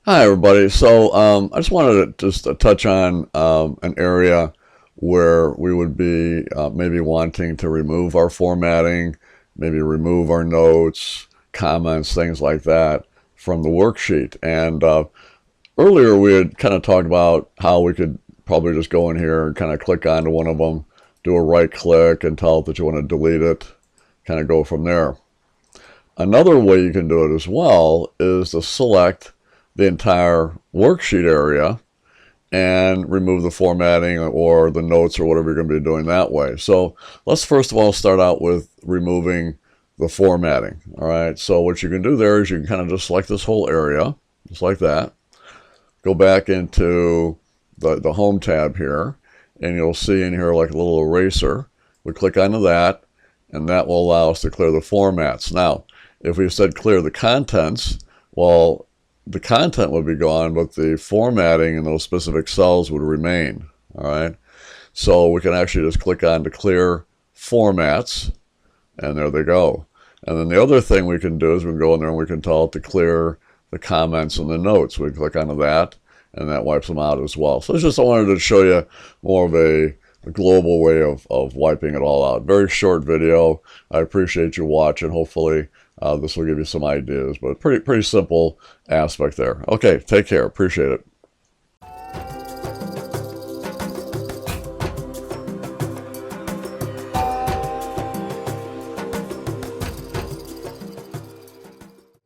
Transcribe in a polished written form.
Hi everybody. I just wanted to touch on an area where we would be maybe wanting to remove our formatting, maybe remove our notes, comments, things like that from the worksheet. And earlier we had kind of talked about how we could probably just go in here and kind of click onto one of them, do a right click and tell it that you want to delete it, kind of go from there. Another way you can do it as well is to select the entire worksheet area and remove the formatting or the notes or whatever you're going to be doing that way. So let's first of all start out with removing the formatting. All right, so what you can do there is you can kind of just select this whole area, just like that. Go back into the home tab here, and you'll see in here like a little eraser. We click onto that, and that will allow us to clear the formats. Now, if we said clear the contents, well, the content would be gone, but the formatting in those specific cells would remain. All right, so we can actually just click on to clear formats, and there they go. And then the other thing we can do is we can go in there and we can tell it to clear the comments and the notes. We click onto that, and that wipes them out as well. So it's just I wanted to show you more of a global way of wiping it all out. Very short video. I appreciate you watching. Hopefully this will give you some ideas, but pretty simple aspect there. Okay, take care. Appreciate it.